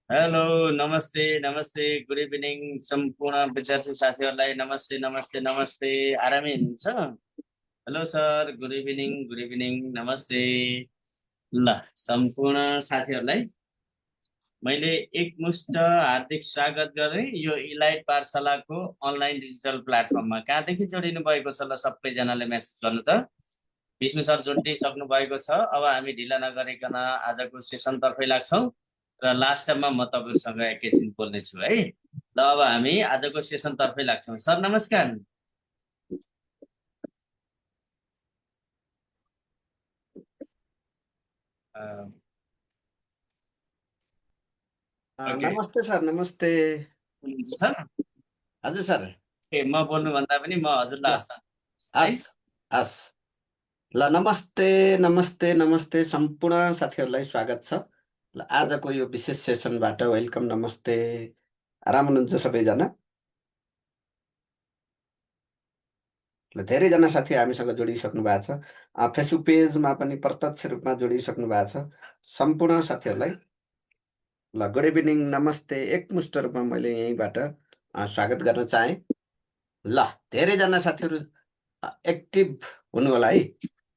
Hello, नमस्ते नमस्ते, good evening सम्पूर्ण विद्यार्थी साथीहरूलाई नमस्ते नमस्ते नमस्ते। आरामै हुनुहुन्छ? हेलो सर, गुड इभिनिङ नमस्ते। ल, सम्पूर्ण साथीहरूलाई मैले एकमुष्ट हार्दिक स्वागत गरेँ यो इलाइट पाठशालाको अनलाइन डिजिटल प्लेटफर्ममा। कहाँदेखि जोडिनु भएको छ ल सबैजनाले मेसेज गर्नु त। विष्णु सर जोडिसक्नु भएको छ। अब हामी ढिला नगरिकन आजको सेसनतर्फै लाग्छौँ र लास्ट टाइममा म तपाईँहरूसँग एकैछिन बोल्नेछु है। ल, अब हामी आजको सेसनतर्फै लाग्छौँ। सर नमस्कार। ओके, नमस्ते सर, नमस्ते। हुनुहुन्छ सर? हजुर सर। ए, म बोल्नुभन्दा पनि म हजुरलाई ल, हस्तान्तरण है। हस् हस्। ल, नमस्ते नमस्ते नमस्ते सम्पूर्ण साथीहरूलाई स्वागत छ। ल, आजको यो विशेष सेसनबाट वेलकम, नमस्ते। आराम हुनुहुन्छ सबैजना? ल, धेरैजना साथी हामीसँग जोडिसक्नु भएको छ। फेसबुक पेजमा पनि प्रत्यक्ष रूपमा जोडिसक्नु भएको छ। सम्पूर्ण साथीहरूलाई ल, गुड इभिनिङ, नमस्ते एकमुष्ट रूपमा मैले यहीँबाट स्वागत गर्न चाहेँ। ल, धेरैजना साथीहरू एक्टिभ हुनु होला है।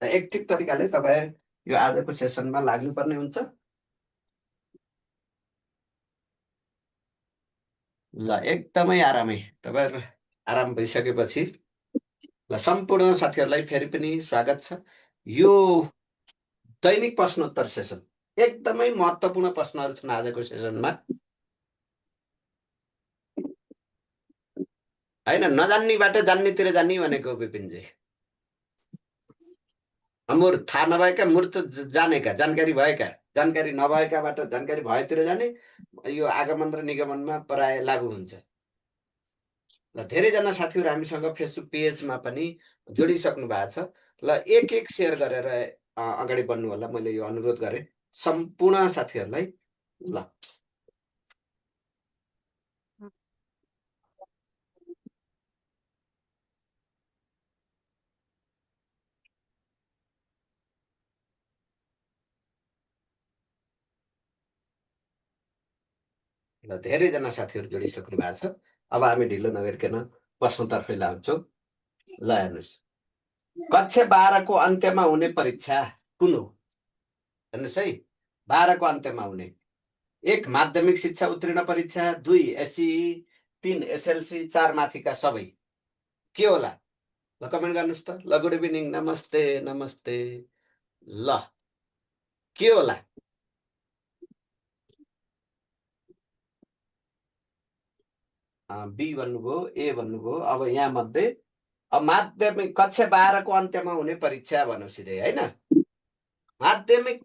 एक्टिभ तरिकाले तपाईँ यो आजको सेसनमा लाग्नुपर्ने हुन्छ। ल, एकदमै आरामै तपाईँहरू आराम भइसकेपछि ल, सम्पूर्ण साथीहरूलाई फेरि पनि स्वागत छ। यो दैनिक प्रश्नोत्तर सेसन एकदमै महत्त्वपूर्ण प्रश्नहरू छन् आजको सेसनमा होइन। नजान्नेबाट जान्नेतिर जाने भनेको विपिनजी, मुर थाहा नभएका मूर्त जानेका, जानकारी भएका, जानकारी नभएकाबाट जानकारी भएतिर जाने, यो आगमन र निगमनमा प्राय लागू हुन्छ। ल, धेरैजना साथीहरू हामीसँग फेसबुक पेजमा पनि जोडिसक्नु भएको छ। ल, एक एक सेयर गरेर अगाडि बढ्नु होला, मैले यो अनुरोध गरेँ सम्पूर्ण साथीहरूलाई। ल, ल, धेरैजना साथीहरू जोडिसक्नु भएको छ। अब हामी ढिलो नगरिकन प्रश्नतर्फै लाग्छौँ। ल, हेर्नुहोस्, कक्षा 12को अन्त्यमा हुने परीक्षा कुन हो? हेर्नुहोस् है, 12को अन्त्यमा हुने 1 माध्यमिक शिक्षा उत्तीर्ण परीक्षा, 2 एसई, 3 एसएलसी, 4 माथिका सबै के होला? ल, कमेन्ट गर्नुहोस् त। ल, गुड इभिनिङ, नमस्ते नमस्ते। ल, के होला? बी भन्नुभयो, ए भन्नुभयो। अब यहाँ मध्ये अब माध्यमिक कक्षा 12को अन्त्यमा हुने परीक्षा भनौँ सिधै होइन। माध्यमिक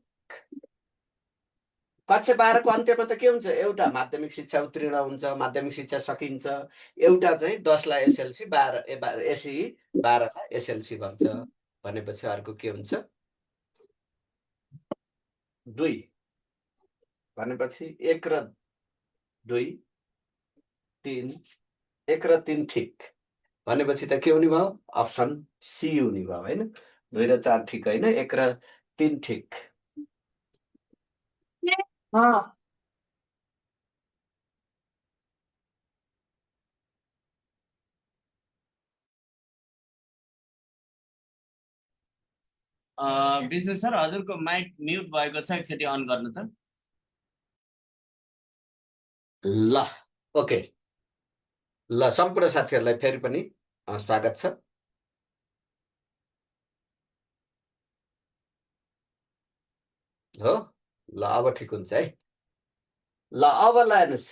कक्षा 12को अन्त्यमा त के हुन्छ? एउटा माध्यमिक शिक्षा उत्तीर्ण हुन्छ, माध्यमिक शिक्षा सकिन्छ। एउटा चाहिँ 10लाई एसएलसी, 12 एसई, 12लाई एसएलसी भन्छ। भनेपछि अर्को के हुन्छ? 2 भनेपछि 1 र 2, 3, 1 र 3 ठिक भनेपछि त के हुने भयो? अप्सन सी हुने भयो होइन। 2 र 4 ठिक होइन, 1 र 3 ठिक। विष्णु सर, हजुरको माइक म्युट भएको छ, एकचोटि अन गर्नु त। ल, ओके। ल, सम्पूर्ण साथीहरूलाई फेरि पनि स्वागत छ। हो, ल, अब ठिक हुन्छ है। ल, अब ल हेर्नुहोस्,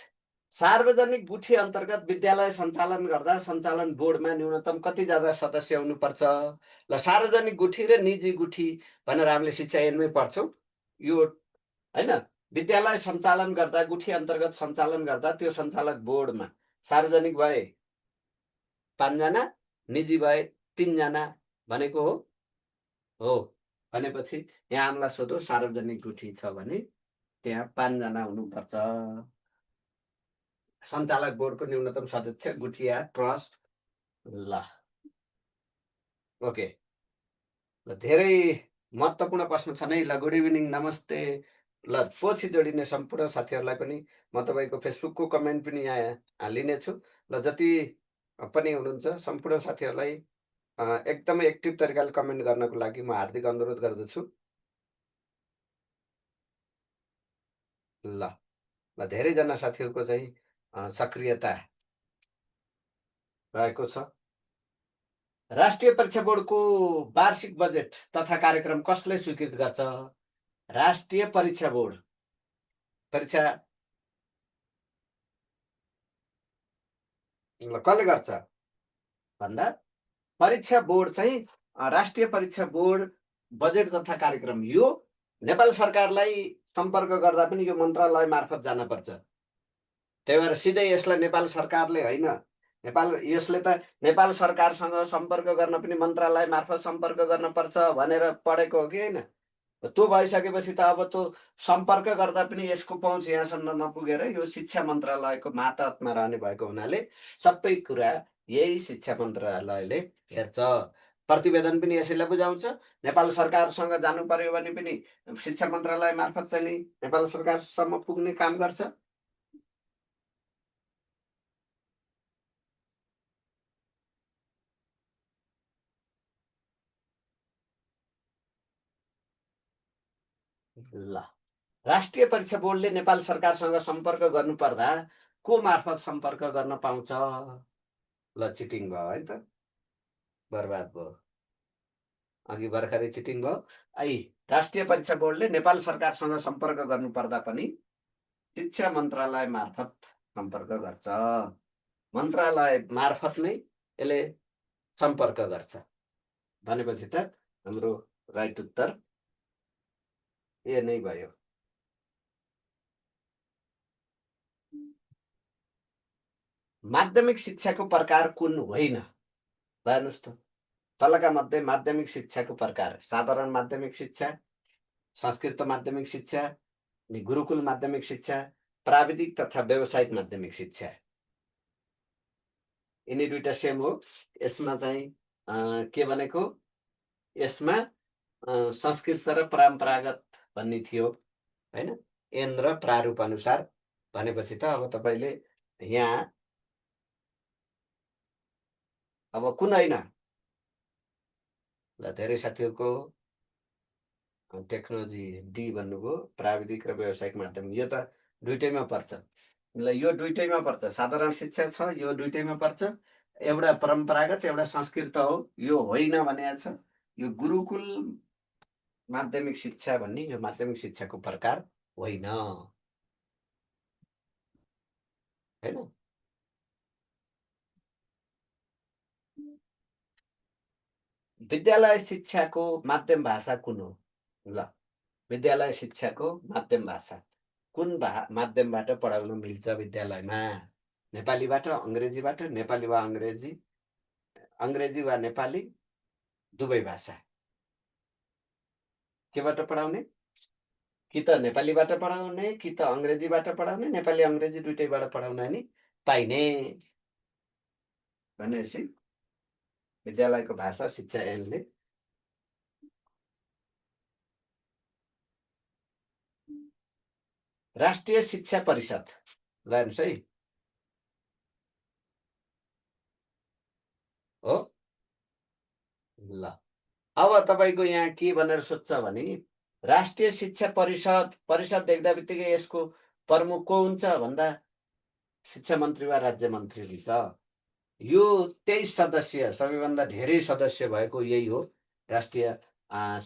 सार्वजनिक गुठी अन्तर्गत विद्यालय सञ्चालन गर्दा सञ्चालन बोर्डमा न्यूनतम कतिजना सदस्य हुनुपर्छ? ल, सार्वजनिक गुठी र निजी गुठी भनेर हामीले शिक्षा ऐनमै पढ्छौँ यो होइन। विद्यालय सञ्चालन गर्दा, गुठी अन्तर्गत सञ्चालन गर्दा त्यो सञ्चालक बोर्डमा सार्वजनिक भए 5 जना, निजी भए 3 जना भनेको हो। भनेपछि यहाँ हामीलाई सोधो, सार्वजनिक गुठी छ भने त्यहाँ 5 जना हुनुपर्छ। सञ्चालक बोर्डको न्यूनतम सदस्य गुठिया ट्रस्ट। ल, ओके। ल, धेरै महत्त्वपूर्ण प्रश्न छन् है। ल, गुड इभिनिङ, नमस्ते ल पछि जोडिने सम्पूर्ण साथीहरूलाई पनि म तपाईँको फेसबुकको कमेन्ट पनि यहाँ लिनेछु। ल जति पनि हुनुहुन्छ सम्पूर्ण साथीहरूलाई एकदमै एक्टिभ तरिकाले कमेन्ट गर्नको लागि म हार्दिक अनुरोध गर्दछु। ल ल धेरैजना साथीहरूको चाहिँ सक्रियता रहेको छ। राष्ट्रिय परीक्षा बोर्डको वार्षिक बजेट तथा कार्यक्रम कसले स्वीकृत गर्छ? राष्ट्रिय परीक्षा बोर्ड परीक्षा कसले गर्छ भन्दा परीक्षा बोर्ड चाहिँ राष्ट्रिय परीक्षा बोर्ड बजेट तथा कार्यक्रम यो नेपाल सरकारलाई सम्पर्क गर्दा पनि यो मन्त्रालय मार्फत जान पर्छ। त्यही भएर सिधै यसलाई नेपाल सरकारले होइन, यसले त नेपाल सरकारसँग सम्पर्क गर्न पनि मन्त्रालय मार्फत सम्पर्क गर्न पर्छ भनेर पढेको हो कि होइन? त्यो भइसकेपछि त अब त्यो सम्पर्क गर्दा पनि यसको पहुँच यहाँसम्म नपुगेर यो शिक्षा मन्त्रालयको मातहतमा रहने भएको हुनाले सबै कुरा यही शिक्षा मन्त्रालयले हेर्छ। प्रतिवेदन पनि यसैलाई बुझाउँछ। नेपाल सरकारसँग जानु पर्यो भने पनि शिक्षा मन्त्रालय मार्फत चाहिँ नि नेपाल सरकारसम्म पुग्ने काम गर्छ। ल राष्ट्रिय परीक्षा बोर्डले नेपाल सरकारसँग सम्पर्क गर्नुपर्दा को मार्फत सम्पर्क गर्न पाउँछ? ल चिटिङ भयो है त, बर्बाद भयो, अघि भर्खरै चिटिङ भयो। राष्ट्रिय परीक्षा बोर्डले नेपाल सरकारसँग सम्पर्क गर्नुपर्दा पनि शिक्षा मन्त्रालय मार्फत सम्पर्क गर्छ। मन्त्रालय मार्फत नै यसले सम्पर्क गर्छ भनेपछि त हाम्रो राइट उत्तर ए नै भयो। माध्यमिक शिक्षाको प्रकार कुन होइन? हेर्नुहोस् त, तलका मध्ये माध्यमिक शिक्षाको प्रकार साधारण माध्यमिक शिक्षा, संस्कृत माध्यमिक शिक्षा, गुरुकुल माध्यमिक शिक्षा, प्राविधिक तथा व्यावसायिक माध्यमिक शिक्षा। यिनी दुईटा सेम हो। यसमा चाहिँ के भनेको, यसमा संस्कृत र परम्परागत भन्ने थियो होइन, एन र प्रारूप अनुसार भनेपछि त अब तपाईँले यहाँ अब कुन होइन? ल धेरै साथीहरूको टेक्नोलोजी डी भन्नुभयो, प्राविधिक र व्यावसायिक माध्यम, यो त दुइटैमा पर्छ। ल यो दुइटैमा पर्छ, साधारण शिक्षा छ यो दुइटैमा पर्छ। एउटा परम्परागत एउटा संस्कृत हो, यो होइन भनेको छ। यो गुरुकुल माध्यमिक शिक्षा भन्ने यो माध्यमिक शिक्षाको प्रकार होइन हैन। विद्यालय शिक्षाको माध्यम भाषा कुन हो? ल विद्यालय शिक्षाको माध्यम भाषा कुन माध्यमबाट पढाउन मिल्छ विद्यालयमा? नेपालीबाट, अङ्ग्रेजीबाट, नेपाली वा अङ्ग्रेजी, अङ्ग्रेजी वा नेपाली, दुवै भाषा। केबाट पढाउने? कि त नेपालीबाट पढाउने, कि त अङ्ग्रेजीबाट पढाउने, नेपाली अङ्ग्रेजी दुइटैबाट पढाउन नि पाइने भनेपछि विद्यालयको भाषा शिक्षा ऐनले राष्ट्रिय शिक्षा परिषद, ल हेर्नुहोस् है हो। ल अब तपाईँको यहाँ के भनेर सोध्छ भने राष्ट्रिय शिक्षा परिषद, परिषद देख्दा बित्तिकै यसको प्रमुख को हुन्छ भन्दा शिक्षा मन्त्री वा राज्य मन्त्री हुन्छ। यो 23 सदस्य सबैभन्दा धेरै सदस्य भएको यही हो राष्ट्रिय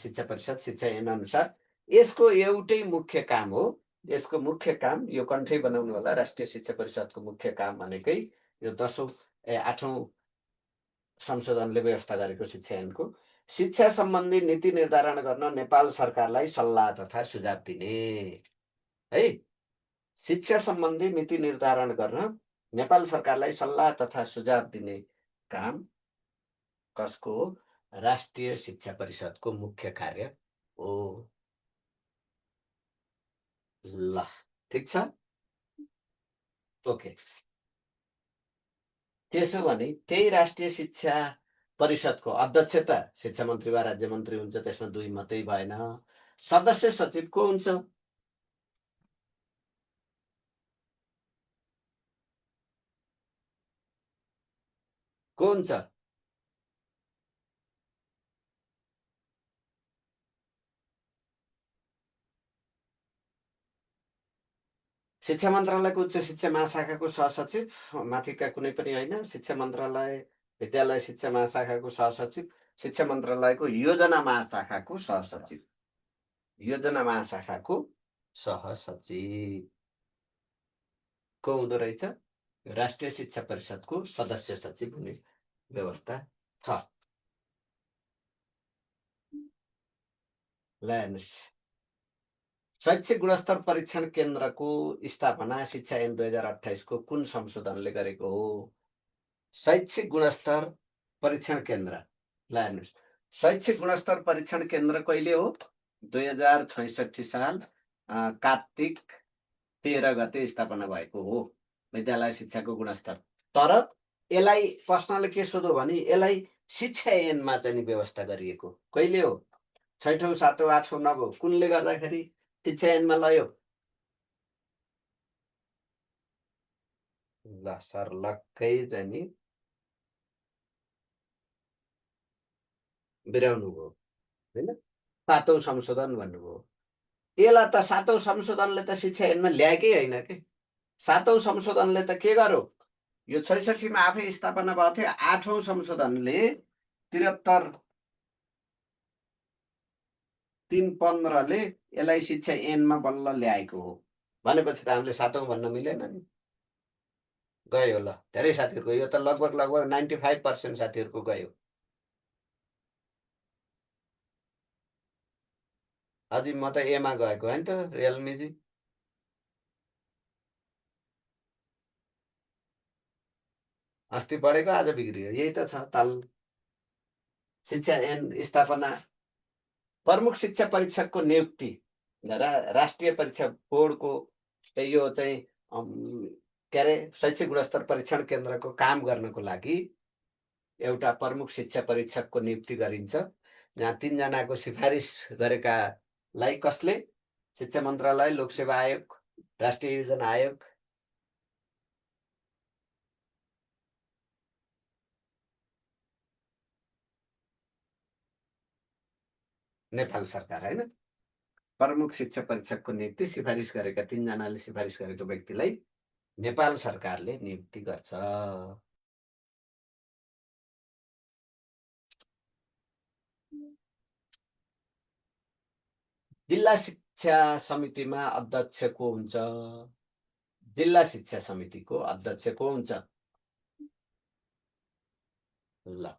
शिक्षा परिषद शिक्षा ऐन अनुसार। यसको एउटै मुख्य काम हो, यसको मुख्य काम यो कन्ठै बनाउनु होला। राष्ट्रिय शिक्षा परिषदको मुख्य काम भनेकै यो 8औं संशोधनले व्यवस्था गरेको शिक्षा ऐनको शिक्षा सम्बन्धी नीति निर्धारण गर्न नेपाल सरकारलाई सल्लाह तथा सुझाव दिने है। शिक्षा सम्बन्धी नीति निर्धारण गर्न नेपाल सरकारलाई सल्लाह तथा सुझाव दिने काम कसको? राष्ट्रिय शिक्षा परिषदको मुख्य कार्य हो। ल ठिक छ, ओके। त्यसो भने त्यही राष्ट्रिय शिक्षा परिषदको अध्यक्ष त शिक्षा मन्त्री वा राज्य मन्त्री हुन्छ, त्यसमा दुई मात्रै भएन। सदस्य सचिव को हुन्छ? को हुन्छ? शिक्षा मन्त्रालयको उच्च शिक्षा महाशाखाको सहसचिव, माथिका कुनै पनि होइन। शिक्षा मन्त्रालय, विद्यालय शिक्षा महाशाखाको सहसचिव, शिक्षा मन्त्रालयको योजना महाशाखाको सहसचिव, योजना महाशाखाको सहसचिव को हुँदो रहेछ? राष्ट्रिय शिक्षा परिषदको सदस्य सचिव हुने व्यवस्था छ। ल हेर्नुहोस्, शैक्षिक गुणस्तर परीक्षण केन्द्रको स्थापना शिक्षा ऐन 2028 को कुन संशोधनले गरेको हो? शैक्षिक गुणस्तर परीक्षण केन्द्र, ल हेर्नुहोस्, शैक्षिक गुणस्तर परीक्षण केन्द्र कहिले हो? 2066 साल कार्तिक 13 गते स्थापना भएको हो, विद्यालय शिक्षाको गुणस्तर। तर यसलाई प्रश्नले के सोध्यो भने यसलाई शिक्षा ऐनमा चाहिँ व्यवस्था गरिएको कहिले हो? 6औं 7औं 8औं 9औं कुनले गर्दाखेरि शिक्षा ऐनमा लयो? ल सर्लक्कै चाहिँ नि बिराउनु भयो होइन, 7औं संशोधन भन्नुभयो। यसलाई त 7औं संशोधनले त शिक्षा ऐनमा ल्याएकै होइन कि। 7औं संशोधनले त के गर्यो? यो 66 मा आफै स्थापना भएको थियो। 8औं संशोधनले 73 315 ले यसलाई शिक्षा ऐनमा बल्ल ल्याएको हो। भनेपछि त हामीले 7औं भन्न मिलेन नि, गयो। ल धेरै साथीहरूको यो त लगभग 95% साथीहरूको गयो। अझै म त एमा गएको होइन त, रियलमीजी। अस्ति बढेको आज बिग्रियो, यही त छ ताल। शिक्षा ऐन स्थापना, प्रमुख शिक्षा परीक्षकको नियुक्ति, राष्ट्रिय परीक्षा बोर्डको यो चाहिँ के अरे शैक्षिक गुणस्तर परीक्षण केन्द्रको काम गर्नको लागि एउटा प्रमुख शिक्षा परीक्षकको नियुक्ति गरिन्छ, जहाँ 3 जनाको सिफारिस गरेकालाई कसले? शिक्षा मन्त्रालय, लोकसेवा आयोग, राष्ट्रिय योजना आयोग, नेपाल सरकार होइन। प्रमुख शिक्षा परीक्षकको नियुक्ति सिफारिस गरेका 3 जनाले सिफारिस गरेको व्यक्तिलाई नेपाल सरकारले नियुक्ति गर्छ। जिल्ला शिक्षा समितिमा अध्यक्ष को हुन्छ? जिल्ला शिक्षा समितिको अध्यक्ष को हुन्छ? ल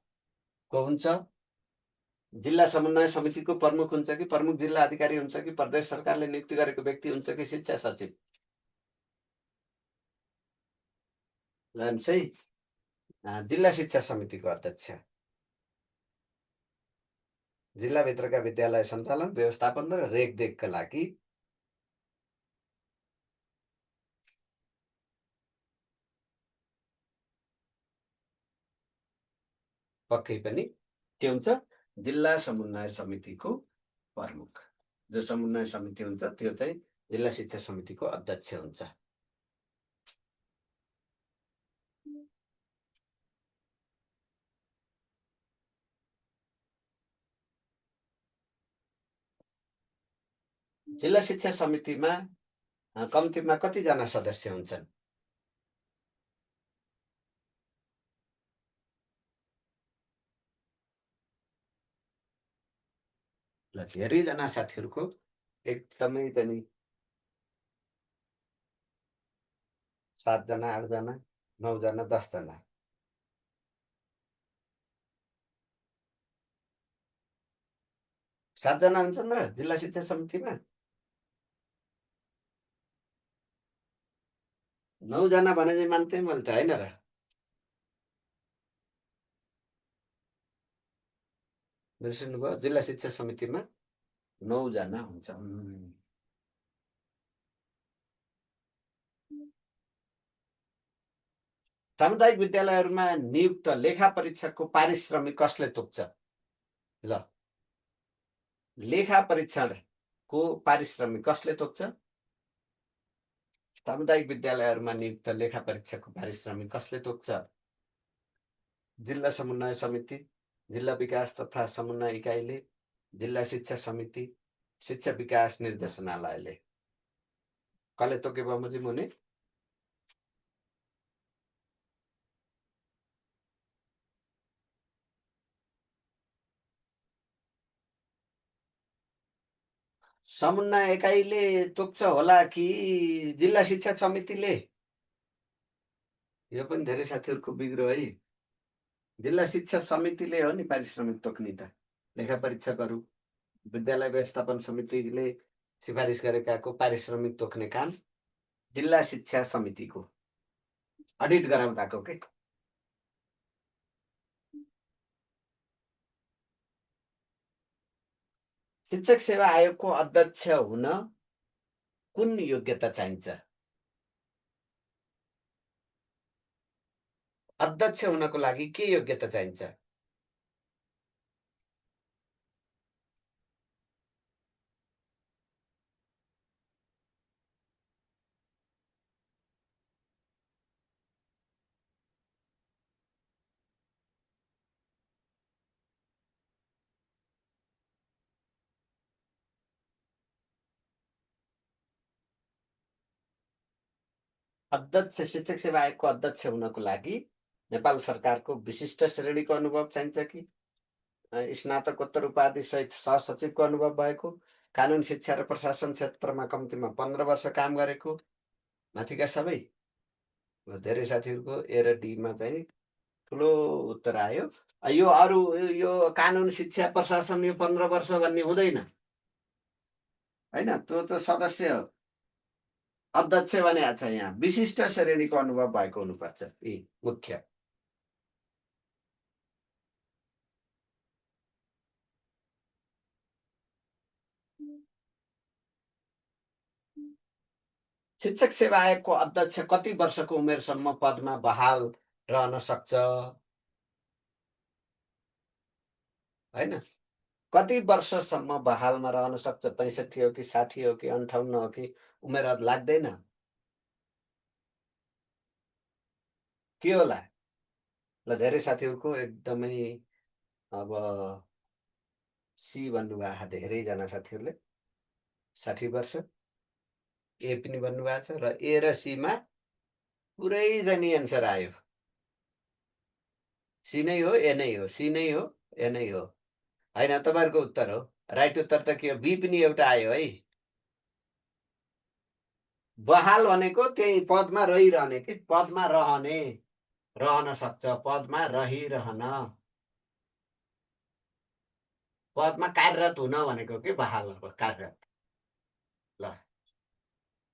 को हुन्छ? जिल्ला समन्वय समितिको प्रमुख हुन्छ कि प्रमुख जिल्ला अधिकारी हुन्छ कि प्रदेश सरकारले नियुक्ति गरेको व्यक्ति हुन्छ कि शिक्षा सचिव? है जिल्ला शिक्षा समितिको अध्यक्ष। जिल्लाभित्रका विद्यालय सञ्चालन, व्यवस्थापन र रेखदेखका लागि पक्कै पनि के हुन्छ? जिल्ला समन्वय समितिको प्रमुख। जो समन्वय समिति हुन्छ त्यो चाहिँ जिल्ला शिक्षा समितिको अध्यक्ष हुन्छ। जिल्ला शिक्षा समितिमा कम्तीमा कतिजना सदस्य हुन्छन्? ल धेरैजना साथीहरूको एकदमै पनि 7 जना, 8 जना, 9 जना, 10 जना। सातजना हुन्छन् र जिल्ला शिक्षा समितिमा 9 जना भने चाहिँ मान्थे मैले त होइन र? बिर्सिनुभयो? जिल्ला शिक्षा समितिमा 9 जना हुन्छन्। सामुदायिक विद्यालयहरूमा नियुक्त लेखा परीक्षकको पारिश्रमिक कसले तोक्छ? ल लेखा परीक्षणको पारिश्रमिक कसले तोक्छ? सामुदायिक विद्यालयहरूमा नियुक्त लेखा परीक्षकको पारिश्रमिक कसले तोक्छ? जिल्ला समन्वय समिति, जिल्ला विकास तथा समन्वय इकाइले, जिल्ला शिक्षा समिति, शिक्षा विकास निर्देशनालयले। कसले तोके बमोजिम हुने? समन्वय इकाइले तोक्छ होला कि जिल्ला शिक्षा समितिले? यो पनि धेरै साथीहरूको बिग्रो है। जिल्ला शिक्षा समितिले हो नि पारिश्रमिक तोक्ने त। लेखा परीक्षकहरू विद्यालय व्यवस्थापन समितिले सिफारिस गरेकाको पारिश्रमिक तोक्ने काम जिल्ला शिक्षा समितिको अडिट गराउँदाको के। शिक्षक सेवा आयोगको अध्यक्ष हुन कुन योग्यता चाहिन्छ? अध्यक्ष हुनको लागि के योग्यता चाहिन्छ? अध्यक्ष शिक्षक सेवा आयोगको अध्यक्ष हुनको लागि नेपाल सरकारको विशिष्ट श्रेणीको अनुभव चाहिन्छ कि स्नातकोत्तर उपाधि सहित सहसचिवको अनुभव भएको, कानुन शिक्षा र प्रशासन क्षेत्रमा कम्तीमा 15 वर्ष काम गरेको, माथिका सबै? धेरै साथीहरूको ए र डीमा चाहिँ ठुलो उत्तर आयो। यो अरू यो कानुन शिक्षा प्रशासन यो 15 वर्ष भन्ने हुँदैन हैन। त्यो त सदस्य अध्यक्ष भनेको छ। यहाँ विशिष्ट श्रेणीको अनुभव भएको हुनुपर्छ यी मुख्य। शिक्षक सेवा आयोगको अध्यक्ष कति वर्षको उमेरसम्म पदमा बहाल रहन सक्छ हैन? कति वर्षसम्म बहालमा रहन सक्छ? 65 हो कि 60 हो कि 58 हो कि उमेर लाग्दैन? के होला? ल धेरै साथीहरूको एकदमै अब सी भन्नुभएको धेरैजना साथीहरूले 60 वर्ष ए पनि भन्नुभएको छ र ए र सीमा पुरै जाने एन्सर आयो। सी नै हो ए नै हो, सी नै हो ए नै हो हैन। तपाईँहरूको उत्तर हो। राइट उत्तर त के हो? बी पनि एउटा आयो है। बहाल भनेको त्यही पदमा रहिरहने कि पदमा रहने, रहन सक्छ, पदमा रहिरहन, पदमा कार्यरत हुन भनेको के बहाल अब कार्यरत। ल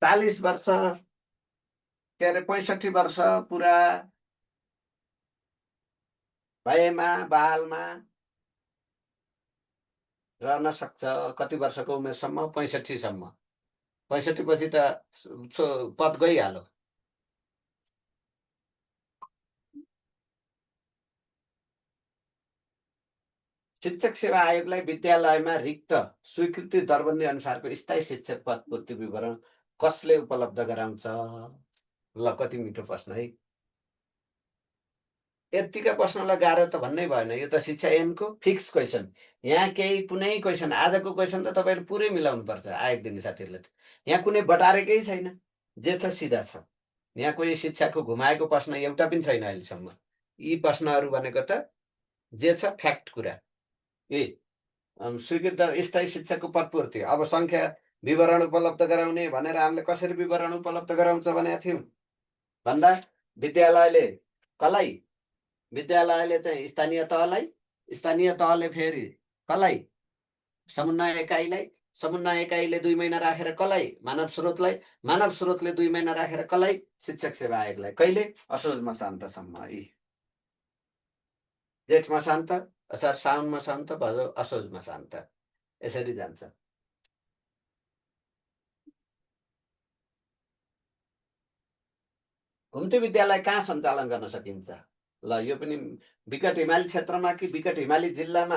40 वर्ष के अरे 65 वर्ष पुरा भएमा बहालमा रहन सक्छ। कति वर्षको उमेरसम्म? 65 सम्म। 65 पछि त पद गइहाल्यो। शिक्षक सेवा आयोगलाई विद्यालयमा रिक्त स्वीकृति दरबन्दी अनुसारको स्थायी शिक्षक पद पूर्ति विवरण कसले उपलब्ध गराउँछ? ल कति मिठो प्रश्न है। यतिका प्रश्नलाई गाह्रो त भन्नै भएन। यो त शिक्षा ऐनको फिक्स क्वेसन। यहाँ केही कुनै क्वेसन, आजको क्वेसन त तपाईँले पुरै मिलाउनु पर्छ आयोग दिने साथीहरूले त। यहाँ कुनै बटारेकै छैन, जे छ सिधा छ। यहाँ कोही शिक्षाको घुमाएको प्रश्न एउटा पनि छैन अहिलेसम्म। यी प्रश्नहरू भनेको त जे छ फ्याक्ट कुरा। ए स्वीकृत स्थायी शिक्षकको पदपूर्ति अब सङ्ख्या विवरण उपलब्ध गराउने भनेर हामीले कसरी विवरण उपलब्ध गराउँछ भनेका थियौँ भन्दा विद्यालयले कसलाई? विद्यालयले चाहिँ स्थानीय तहलाई, स्थानीय तहले फेरि कसलाई? समन्वय एकाइलाई, समन्वय एकाइले 2 महिना राखेर कसलाई? मानव स्रोतलाई, मानव स्रोतले 2 महिना राखेर कसलाई? शिक्षक सेवा आयोगलाई। कहिले? असोज मसान्तसम्म। यी जेठ मसान्त, असार साउन मसान्त, भदौ असोज मसान्त, यसरी जान्छ। घुम्ती विद्यालय कहाँ सञ्चालन गर्न सकिन्छ? ल यो पनि विकट हिमाली क्षेत्रमा कि विकट हिमाली जिल्लामा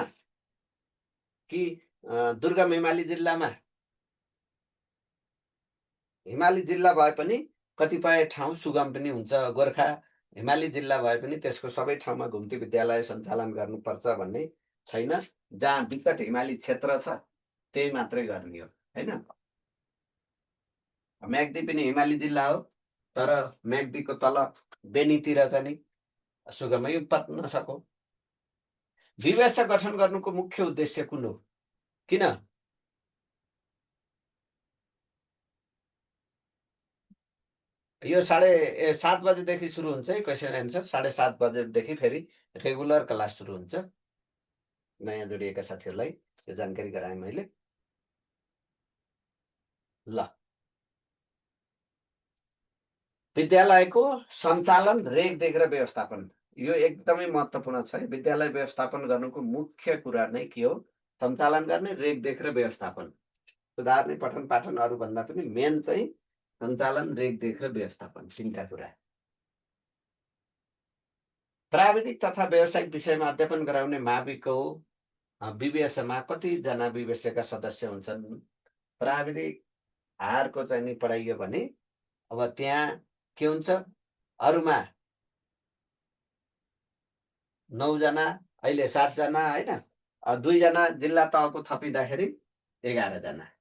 कि दुर्गम हिमाली जिल्लामा? हिमाली जिल्ला भए पनि कतिपय ठाउँ सुगम पनि हुन्छ। गोर्खा हिमाली जिल्ला भए पनि त्यसको सबै ठाउँमा घुम्ती विद्यालय सञ्चालन गर्नुपर्छ भन्ने छैन। जहाँ विकट हिमाली क्षेत्र छ त्यही मात्रै गर्ने हो हैन। म्याग्दी पनि हिमाली जिल्ला हो, तर म्याग्दीको तल बेनीतिर चाहिँ नि सुगमै पर्न सकौँ। विवेश गठन गर्नुको मुख्य उद्देश्य कुन हो? किन? यो 7:30 बजेदेखि सुरु हुन्छ है क्वेसन एन्सर। 7:30 बजेदेखि फेरि रेगुलर क्लास सुरु हुन्छ। नयाँ जोडिएका साथीहरूलाई यो जानकारी गराएँ मैले। ल, विद्यालयको सञ्चालन, रेखदेख र व्यवस्थापन यो एकदमै महत्त्वपूर्ण छ। विद्यालय व्यवस्थापन गर्नुको मुख्य कुरा नै के हो? सञ्चालन गर्ने, रेखदेख र व्यवस्थापन। सुधार्ने पठन पाठन अरूभन्दा पनि मेन चाहिँ सञ्चालन, रेखदेख र व्यवस्थापन, तिनटा कुरा। प्राविधिक तथा व्यावसायिक विषयमा अध्यापन गराउने माविको विवेशमा कतिजना विवेशका सदस्य हुन्छन्? प्राविधिक हारको चाहिँ नि पढाइयो भने अब त्यहाँ के हुन्छ? अरूमा 9 जना, अहिले 7 जना हैन, 2 जना जिल्ला तहको थपिँदाखेरि 11 जना।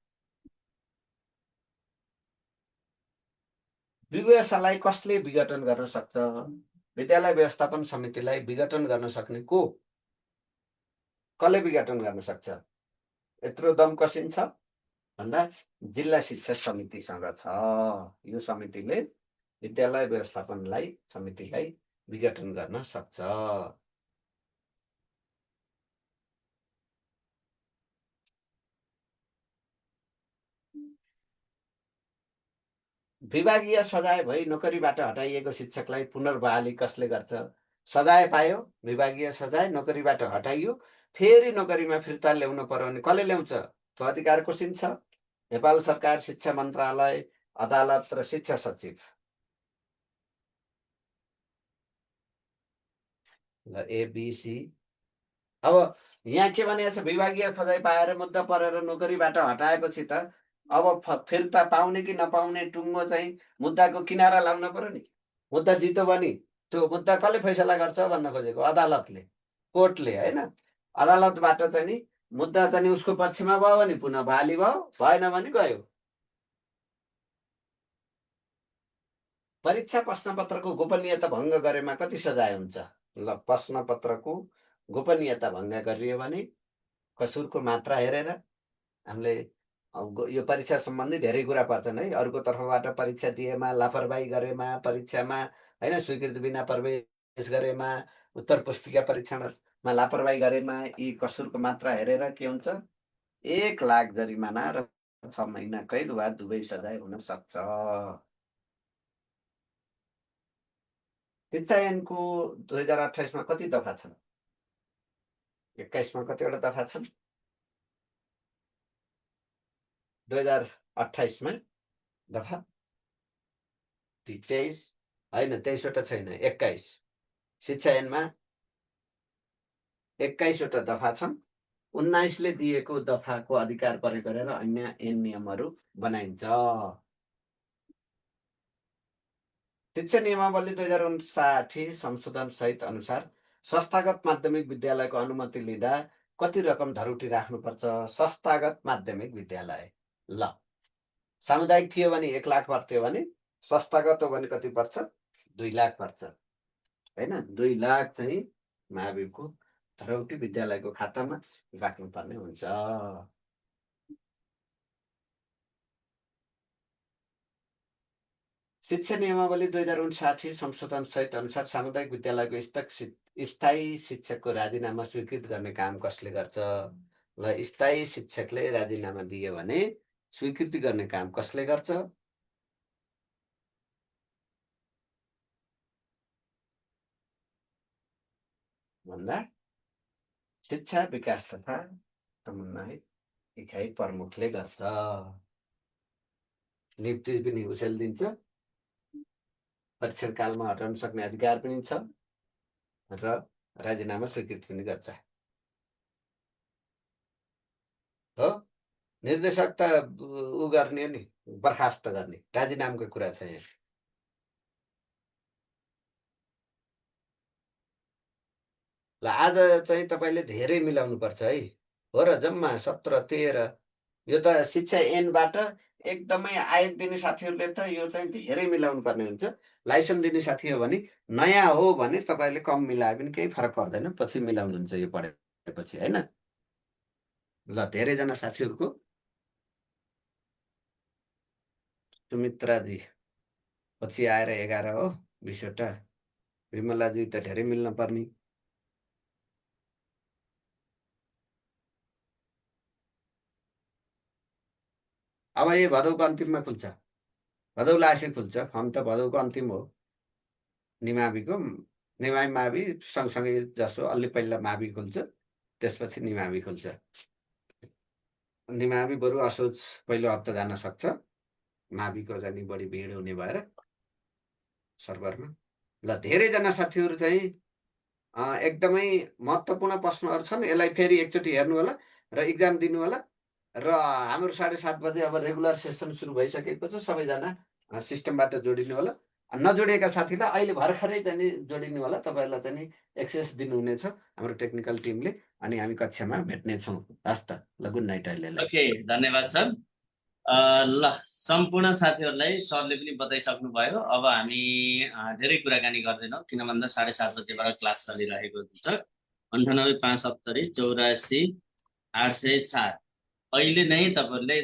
विवेशलाई कसले विघटन गर्न सक्छ? विद्यालय व्यवस्थापन समितिलाई विघटन गर्न सक्ने को? कसले विघटन गर्न सक्छ? यत्रो दम कसिन्छ भन्दा जिल्ला शिक्षा समितिसँग छ। यो समितिले विद्यालय व्यवस्थापनलाई, समितिलाई विघटन गर्न सक्छ। विभागीय सजाय भई नोकरीबाट हटाइएको शिक्षकलाई पुनर्बहाली कसले गर्छ? सजाय पायो, विभागीय सजाय, नोकरीबाट हटाइयो, फेरि नोकरीमा फिर्ता ल्याउनु पर्यो भने कसले ल्याउँछ? त्यो अधिकार कोसिन्छ नेपाल सरकार, शिक्षा मन्त्रालय, अदालत र शिक्षा सचिव। ल, एबिसी। अब यहाँ के भनेको छ? विभागीय सजाय पाएर मुद्दा परेर नोकरीबाट हटाएपछि त अब फिर्ता पाउने कि नपाउने टुङ्गो चाहिँ मुद्दाको किनारा लाउन पर्यो नि। मुद्दा जित्यो भने त्यो मुद्दा कसले फैसला गर्छ भन्न खोजेको? अदालतले, कोर्टले हैन। अदालतबाट चाहिँ नि मुद्दा चाहिँ उसको पक्षमा भयो भने पुनः बहाली भयो, भएन भने गयो। परीक्षा प्रश्नपत्रको गोपनीयता भङ्ग गरेमा कति सजाय हुन्छ? ल, प्रश्नपत्रको गोपनीयता भङ्ग गरियो भने कसुरको मात्रा हेरेर हामीले यो परीक्षा सम्बन्धी धेरै कुरा पर्छन् है। अरूको तर्फबाट परीक्षा दिएमा, लापरवाही गरेमा, परीक्षामा हैन स्वीकृति बिना प्रवेश गरेमा, उत्तर पुस्तिका परीक्षणमा लापरवाही गरेमा, यी कसुरको मात्रा हेरेर के हुन्छ? 1 लाख जरिमाना र 6 महिना कैद वा दुवै सजाय हुन सक्छ। शिक्षा ऐनको 2028 मा कति दफा छन्? 21 मा कतिवटा दफा छन्? 2028 मा दफा 23 हैन, 23 वटा छैन, 21। शिक्षा ऐनमा 21 वटा दफा छन्। 19 ले दिएको दफाको अधिकार प्रयोग गरेर अन्य ऐन नियमहरू बनाइन्छ। शिक्षा नियमावली 2059 संशोधन सहित अनुसार संस्थागत माध्यमिक विद्यालयको अनुमति लिँदा कति रकम धरोटी राख्नुपर्छ? संस्थागत माध्यमिक विद्यालय, ल, सामुदायिक थियो भने 1 लाख पर्थ्यो भने संस्थागत हो भने कति पर्छ? 2 लाख पर्छ हैन। 2 लाख चाहिँ माविको धरौटी विद्यालयको खातामा राख्नुपर्ने हुन्छ। शिक्षा नियमावली 2059 संशोधन सहित अनुसार सामुदायिक विद्यालयको स्थायी शिक्षकको राजीनामा स्वीकृत गर्ने काम कसले गर्छ? ल, स्थायी शिक्षकले राजीनामा दियो भने स्वीकृति गर्ने काम कसले गर्छ? भन्दा शिक्षा विकास तथा समन्वय इकाइ प्रमुखले गर्छ। नियुक्ति पनि उसैले दिन्छ, परीक्षण कालमा हटाउन सक्ने अधिकार पनि छ र राजीनामा स्वीकृति पनि गर्छ हो। निर्देशक त उ गर्ने नि, बर्खास्त गर्ने, राजीनामाको कुरा छ यहाँ। ल आज चाहिँ तपाईँले धेरै मिलाउनु पर्छ है। हो र जम्मा 17 13 यो त शिक्षा एनबाट एकदमै आयोग दिने साथीहरूले त यो चाहिँ धेरै मिलाउनु पर्ने हुन्छ। लाइसेन्स दिने साथी हो भने नयाँ हो भने तपाईँले कम मिलाए पनि केही फरक पर्दैन, पछि मिलाउनुहुन्छ यो पढेपछि होइन। ल धेरैजना साथीहरूको सुमित्राजी पछि आएर 11 हो 20वटा। विमलाजी त धेरै मिल्न पर्ने। अब यो भदौको अन्तिममा खुल्छ, भदौ लासे खुल्छ। फर्म त भदौको अन्तिम हो। निमाविको निमावी मावि सँगसँगै जसो अलि पहिला मावि खुल्छ, त्यसपछि निमावी खुल्छ। निमावी बरु असोज पहिलो हप्ता जान सक्छ, माविको चाहिँ बढी भिड हुने भएर सर्भरमा। ल धेरैजना साथीहरू चाहिँ एकदमै महत्त्वपूर्ण प्रश्नहरू छन्। यसलाई फेरि एकचोटि हेर्नु होला र इक्जाम दिनु होला। र हाम्रो 7:30 बजे अब रेगुलर सेसन सुरु भइसकेको छ। सबैजना सिस्टमबाट जोडिनु होला। नजोडिएका साथीलाई अहिले भर्खरै चाहिँ नि जोडिनु होला। तपाईँहरूलाई चाहिँ नि एक्सेस दिनुहुनेछ हाम्रो टेक्निकल टिमले। अनि हामी कक्षामा भेट्नेछौँ। हस् त, ल गुड नाइट अहिलेलाई। ओके, धन्यवाद सर। ल सम्पूर्ण साथीहरूलाई सरले पनि बताइसक्नु भयो। अब हामी धेरै कुराकानी गर्दैनौँ, किन भन्दा 7:30 बजेबाट क्लास चलिरहेको हुन्छ। 98 570 84 804 अहिले नै तपाईँहरूले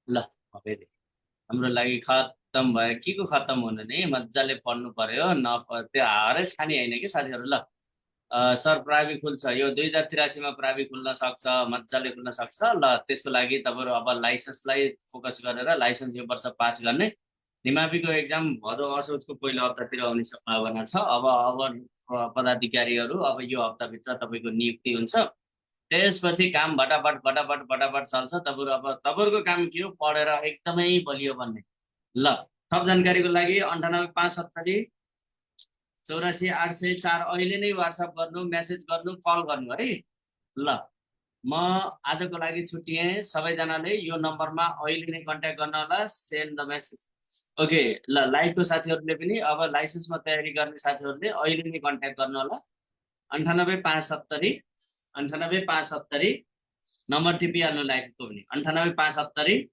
ल हाम्रो लागि खत्तम भयो। के को खत्तम हुनु नि, मजाले पढ्नु पर्यो। त्यो हरेस खाने होइन कि साथीहरू। ल सर प्रावि खुल्छ, यो 2083 मा प्रावि खुल्न सक्छ, मजाले खुल्न सक्छ। ल त्यसको लागि तपाईँहरू अब लाइसेन्सलाई फोकस गरेर लाइसेन्स यो वर्ष पास गर्ने। निमाविको एक्जाम भदौ असोजको पहिलो हप्तातिर हुने सम्भावना छ। अब पदाधिकारीहरू अब यो हप्ताभित्र तपाईँको नियुक्ति हुन्छ। त्यसपछि काम फटाफट चल्छ। तपाईँहरूको काम के हो, पढेर एकदमै बलियो बन्ने। ल थप जानकारीको लागि 98 570 84 804 अहिले नै वाट्सएप गर्नु, मेसेज गर्नु, कल गर्नु है। ल म आजको लागि छुट्टिएँ। सबैजनाले यो नम्बरमा अहिले नै कन्ट्याक्ट गर्न होला, सेन्ड द मेसेज। ओके, ल लाइभको साथीहरूले पनि अब लाइसेन्समा तयारी गर्ने साथीहरूले अहिले नै कन्ट्याक्ट गर्नु होला। 98 570 98 570 नम्बर टिपिहाल्नु लाइभको पनि। 98 570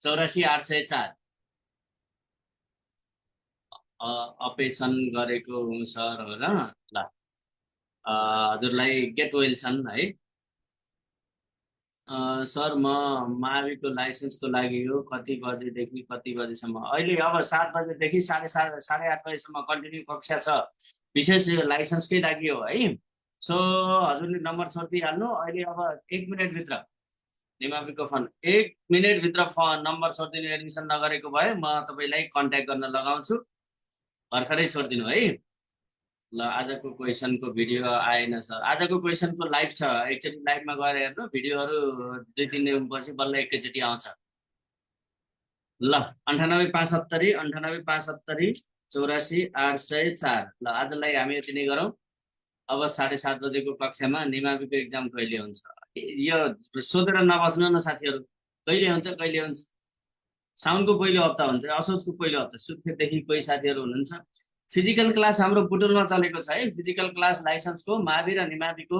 84 804 अपेसन गरेको हुँ सर हो र। ल हजुरलाई गेट वेलसन है। सर म माविको लाइसेन्सको लागि हो, कति बजेदेखि कति बजेसम्म? अहिले अब 7 बजेदेखि 7:30 बजेसम्म कन्टिन्यू कक्षा छ। विशेष लाइसेन्सकै लागि हो है। सो हजुरले नम्बर छोडिदिइहाल्नु। अहिले अब 1 मिनटभित्र निमाविको फोन 1 मिनटभित्र नम्बर छोडिदिनु। एडमिसन नगरेको भए म तपाईँलाई कन्ट्याक्ट गर्न लगाउँछु। भर्खरै छोडिदिनु है। ल आजको क्वेसनको भिडियो आएन सर। आजको क्वेसनको लाइभ छ, एकचोटि लाइभमा गएर हेर्नु। भिडियोहरू 2-3 दिनपछि बल्ल एकैचोटि आउँछ। ल 98 570 98 570 84 804। ल आजलाई हामी यति नै गरौँ। अब 7:30 बजेको कक्षामा निमाविको एक्जाम कहिले हुन्छ यो सोधेर नबस्नु न साथीहरू। कहिले हुन्छ? साउनको पहिलो हप्ता हुन्छ, असोजको पहिलो हप्ता। सुर्खेतदेखि कोही साथीहरू हुनुहुन्छ। फिजिकल क्लास हाम्रो बुटुलमा चलेको छ है। फिजिकल क्लास लाइसेन्सको मावि र निमाविको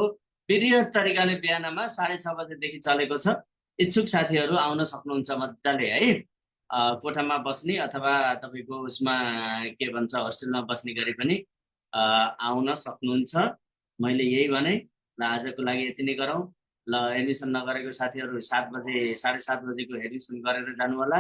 वृहत तरिकाले बिहानमा 6:30 बजेदेखि चलेको छ। इच्छुक साथीहरू आउन सक्नुहुन्छ मजाले है। कोठामा बस्ने अथवा तपाईँको उसमा के भन्छ होस्टेलमा बस्ने गरी पनि आउन सक्नुहुन्छ। मैले यही भने। ल आजको लागि यति नै गरौँ। ल एडमिसन नगरेको साथीहरू 7 बजे 7:30 बजेको एडमिसन गरेर जानु होला।